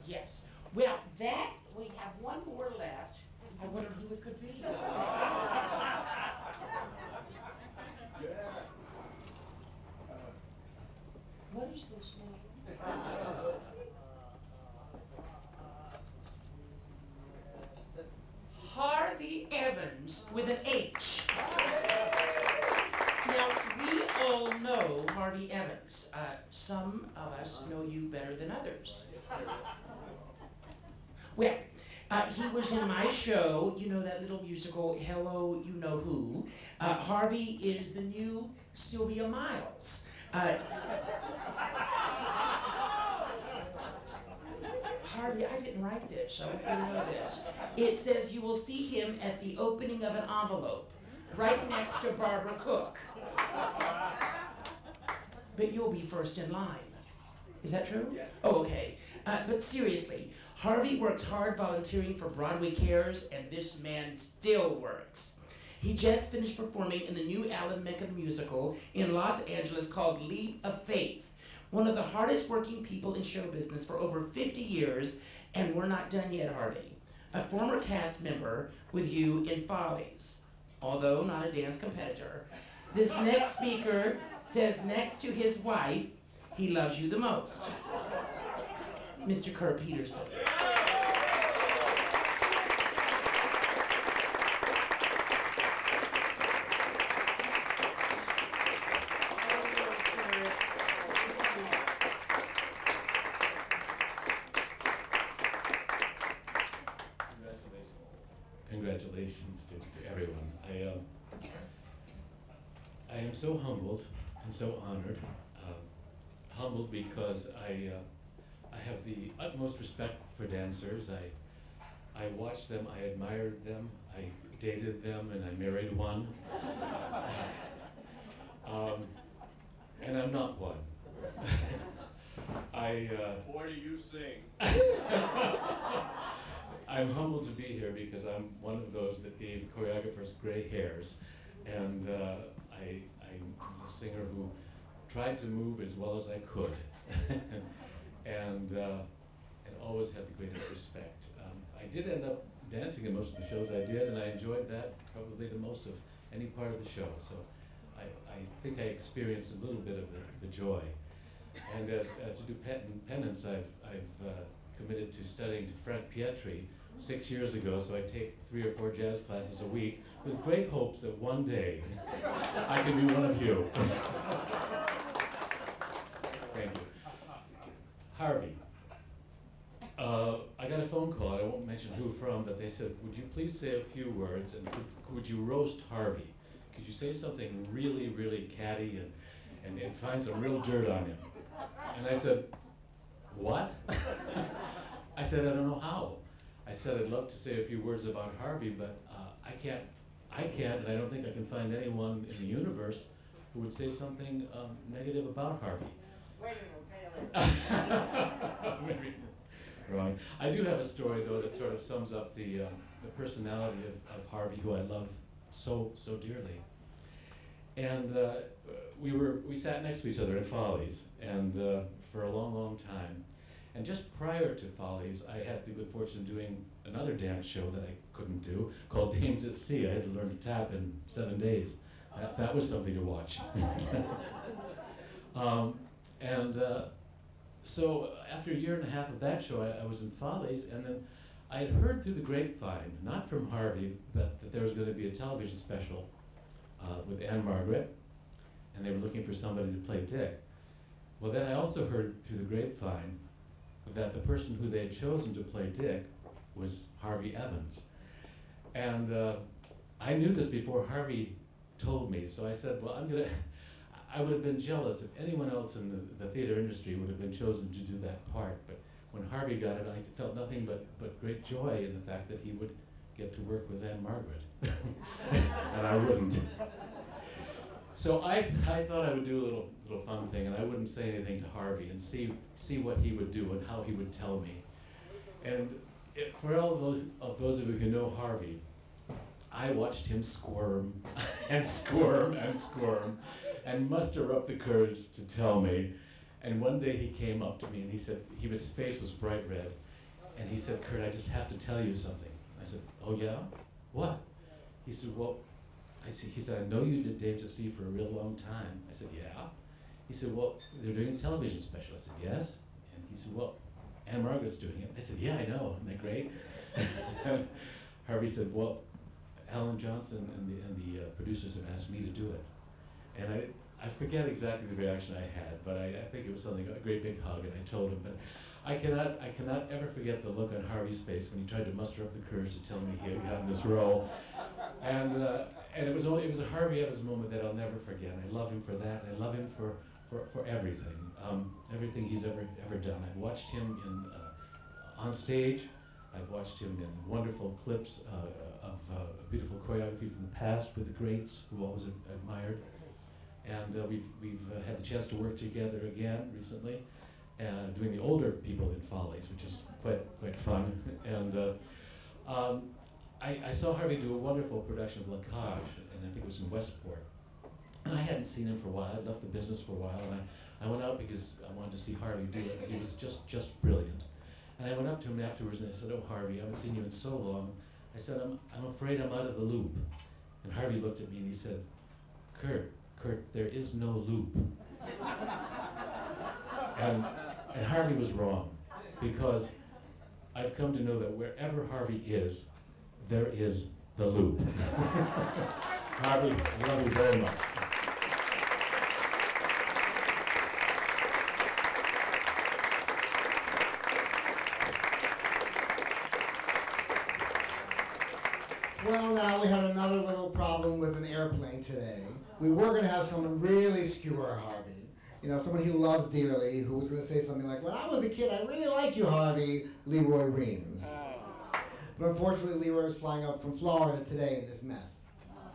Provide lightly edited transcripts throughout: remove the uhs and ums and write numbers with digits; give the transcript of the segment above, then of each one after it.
Yes. Well, that, we have one more left. I wonder who it could be. Yeah. What is this name? Harvey Evans with an H. Now, we all know Harvey Evans. Some of us know you better than others. Well, he was in my show, you know that little musical, Hello, You Know Who. Harvey is the new Sylvia Miles. Harvey, I didn't write this, I want you to know this. It says you will see him at the opening of an envelope, right next to Barbara Cook. But you'll be first in line. Is that true? Yes. Oh, okay. But seriously, Harvey works hard volunteering for Broadway Cares, and this man still works. He just finished performing in the new Alan Menken musical in Los Angeles called Leap of Faith. One of the hardest working people in show business for over 50 years, and we're not done yet, Harvey. A former cast member with you in Follies, although not a dance competitor. This next speaker says next to his wife, he loves you the most. Mr. Kurt Peterson. Congratulations to everyone. I am so humbled and so honored. Humbled because I have the utmost respect for dancers. I watched them, I admired them, I dated them, and I married one. And I'm not one. Boy, do you sing. I'm humbled to be here because I'm one of those that gave choreographers gray hairs, and I was a singer who tried to move as well as I could, and always had the greatest respect. I did end up dancing in most of the shows I did, and I enjoyed that probably the most of any part of the show. So I think I experienced a little bit of the joy. And as to do penance, I've committed to studying to Frank Pietri 6 years ago, so I take 3 or 4 jazz classes a week with great hopes that one day I can be one of you. Thank you. Harvey, I got a phone call, I won't mention who from, but they said, would you please say a few words, and would you roast Harvey? Could you say something really, really catty and find some real dirt on him? And I said, what? I said, I don't know how. I said, I'd love to say a few words about Harvey, but I can't, and I don't think I can find anyone in the universe who would say something negative about Harvey. Maybe wrong. I do have a story, though, that sort of sums up the personality of Harvey, who I love so dearly. And we sat next to each other at Follies, and for a long time. And just prior to Follies, I had the good fortune of doing another dance show that I couldn't do, called Dames at Sea. I had to learn to tap in 7 days. That was something to watch. So after a year and a half of that show, I was in Follies, and then I had heard through the grapevine, not from Harvey, but that there was going to be a television special with Anne Margaret, and they were looking for somebody to play Dick. Well, then I also heard through the grapevine that the person who they had chosen to play Dick was Harvey Evans. And I knew this before Harvey told me, so I said, well, I would have been jealous if anyone else in the theater industry would have been chosen to do that part. But when Harvey got it, I felt nothing but great joy in the fact that he would get to work with Anne Margaret. And I wouldn't. So I thought I would do a little fun thing, and I wouldn't say anything to Harvey and see what he would do and how he would tell me. And for all of those of you who know Harvey, I watched him squirm and squirm and squirm and muster up the courage to tell me. And one day he came up to me and he said, his face was bright red, and he said, "Kurt, I just have to tell you something." I said, "Oh yeah? What?" He said, he said, "I know you did Days at Sea for a real long time." I said, "Yeah." He said, "Well, they're doing a television special." I said, "Yes." And he said, "Well, Anne Margaret's doing it." I said, "Yeah, I know, isn't that great?" And Harvey said, "Well, Alan Johnson and the producers have asked me to do it." And I forget exactly the reaction I had, but I think it was something, a great big hug, and I told him. But I cannot ever forget the look on Harvey's face when he tried to muster up the courage to tell me he had gotten this role. And it was a Harvey Evans moment that I'll never forget. I love him for that, and I love him for everything, everything he's ever done. I've watched him on stage. I've watched him in wonderful clips of beautiful choreography from the past with the greats who always admired. And we've had the chance to work together again recently, doing the older people in Follies, which is quite fun. And I saw Harvey do a wonderful production of La Cage, and I think it was in Westport. And I hadn't seen him for a while. I'd left the business for a while, and I went out because I wanted to see Harvey do it. He was just brilliant. And I went up to him afterwards and I said, "Oh, Harvey, I haven't seen you in so long." I said, I'm afraid I'm out of the loop." And Harvey looked at me and he said, Kurt, there is no loop." And Harvey was wrong, because I've come to know that wherever Harvey is, there is the loop. Harvey, I love you very much. Well, now we had another little problem with an airplane today. We were going to have someone really skewer Harvey. You know, someone he loves dearly, who was going to say something like, "When I was a kid, I really liked you, Harvey," Leroy Reams. But unfortunately, Leroy was flying up from Florida today in this mess.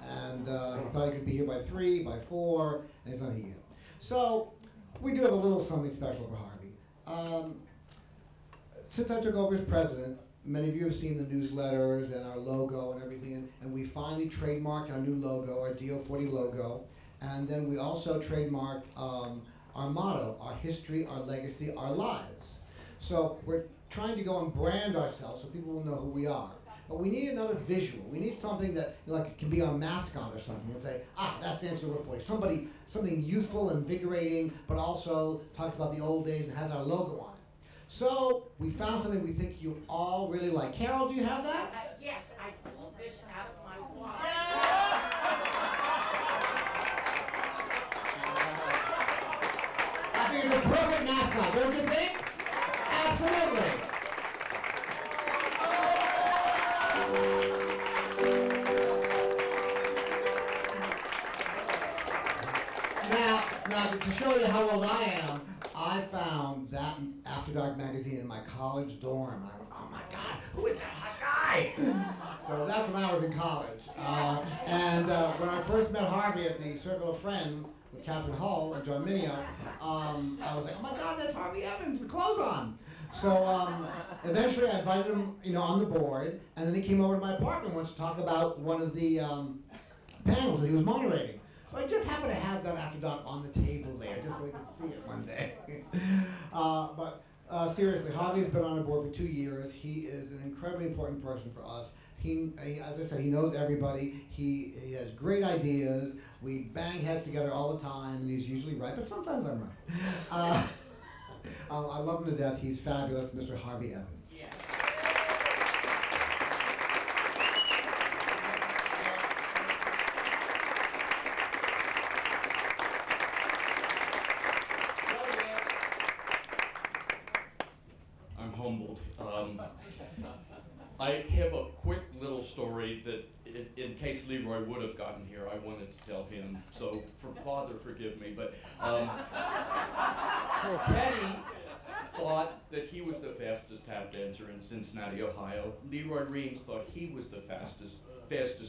And he thought he could be here by 3, by 4, and he's not here. So we do have a little something special for Harvey. Since I took over as president, many of you have seen the newsletters and our logo and everything, and we finally trademarked our new logo, our DO40 logo, and then we also trademarked our motto, our history, our legacy, our lives. So we're trying to go and brand ourselves so people will know who we are. But we need another visual. We need something that can be our mascot or something, and say, that's Dance Over 40. Something youthful, invigorating, but also talks about the old days and has our logo on it. So we found something we think you all really like. Carol, do you have that? Yes, I pulled this out of my wallet. I think it's a perfect mascot, don't you think? Absolutely. Now, to show you how old I am, I found that After Dark magazine in my college dorm, and I went, "Oh my God, who is that hot guy?" So that's when I was in college. And when I first met Harvey at the Circle of Friends with Catherine Hull and John Mineo, I was like, "Oh my God, that's Harvey Evans with clothes on." So eventually I invited him, on the board, and then he came over to my apartment once to talk about one of the panels that he was moderating. So I just happened to have that After Dark on the table there, just so we could see it one day. But seriously, Harvey's been on the board for 2 years. He is an incredibly important person for us. He, as I said, he knows everybody. He has great ideas. We bang heads together all the time, and he's usually right, but sometimes I'm right. I love him to death. He's fabulous, Mr. Harvey Evans. Yes. I'm humbled. I have a quick little story that, in case Leroy would have gotten here, I wanted to tell him. So, Father, forgive me, but Kenny thought that he was the fastest tap dancer in Cincinnati, Ohio. Leroy Reams thought he was the fastest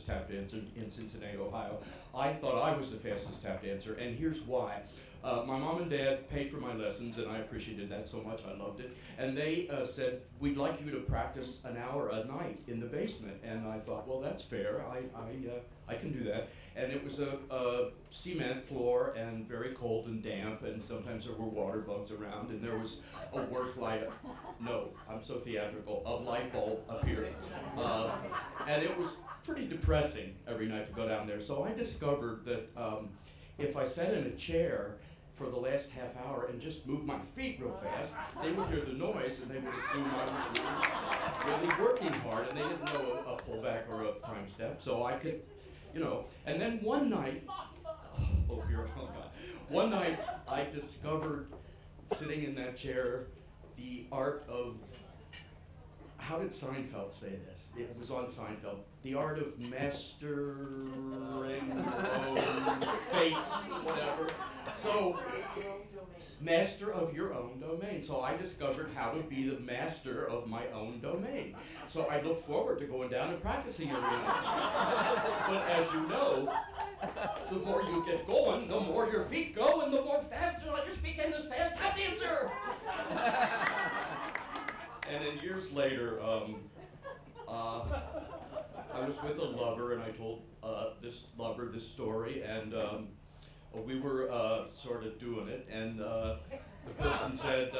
tap dancer in Cincinnati, Ohio. I thought I was the fastest tap dancer, and here's why. My mom and dad paid for my lessons, and I appreciated that so much. I loved it. And they said, we'd like you to practice an hour a night in the basement. And I thought, well, that's fair. I can do that. And it was a cement floor and very cold and damp, and sometimes there were water bugs around, and there was a work light. No, I'm so theatrical. A light bulb up here. And it was pretty depressing every night to go down there. So I discovered that if I sat in a chair for the last half hour and just moved my feet real fast, they would hear the noise and they would assume I was really working hard, and they didn't know a pullback or a time step. So I could, you know, and then one night, oh God, one night I discovered, sitting in that chair, the art of, how did Seinfeld say this? It was on Seinfeld. The art of mastering your own fate, whatever. So, master of your own domain. So I discovered how to be the master of my own domain. So I look forward to going down and practicing every night. But as you know, the more you get going, the more your feet go, and the more faster I just became this fast tap dancer. And then years later, I was with a lover, and I told this lover this story, and we were sort of doing it, and the person said,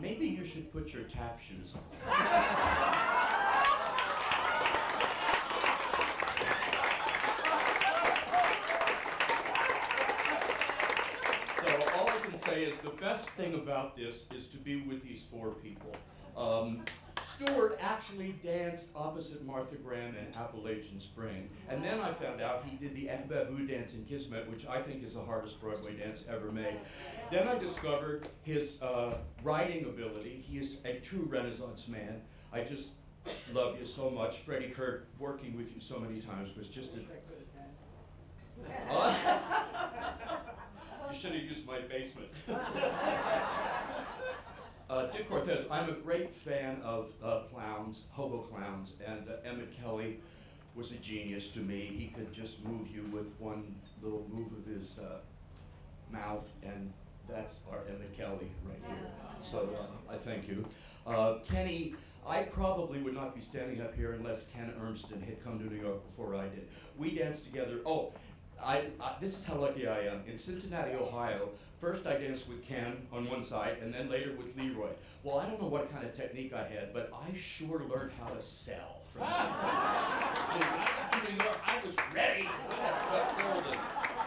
maybe you should put your tap shoes on. So all I can say is the best thing about this is to be with these four people. Stewart actually danced opposite Martha Graham in Appalachian Spring. And then I found out he did the Ababoo dance in Kismet, which I think is the hardest Broadway dance ever made. Then I discovered his writing ability. He is a true Renaissance man. I just love you so much. Freddie, Kurt, working with you so many times was just a... You should have used my basement. Dick Cortez, I'm a great fan of clowns, hobo clowns, and Emmett Kelly was a genius to me. He could just move you with one little move of his mouth, and that's our Emmett Kelly right here. So I thank you. Kenny, I probably would not be standing up here unless Ken Ermston had come to New York before I did. We danced together. Oh, this is how lucky I am. In Cincinnati, Ohio, first I danced with Ken on one side, and then later with Leroy. Well, I don't know what kind of technique I had, but I sure learned how to sell from this guy. When I got to New York, I was ready.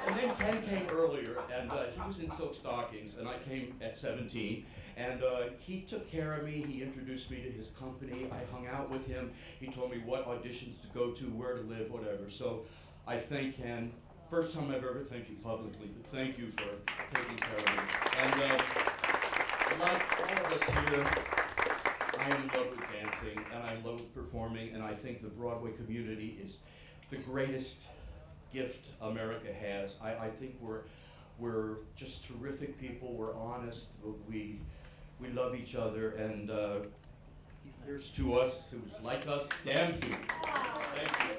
And then Ken came earlier, and he was in silk stockings, and I came at 17. And he took care of me. He introduced me to his company. I hung out with him. He told me what auditions to go to, where to live, whatever. So I thank Ken. First time I've ever thanked you publicly, but thank you for taking care of me. And like all of us here, I am in love with dancing, and I love performing, and I think the Broadway community is the greatest gift America has. I think we're just terrific people. We're honest. We love each other, and here's to us who's like us. Damn you. Thank you.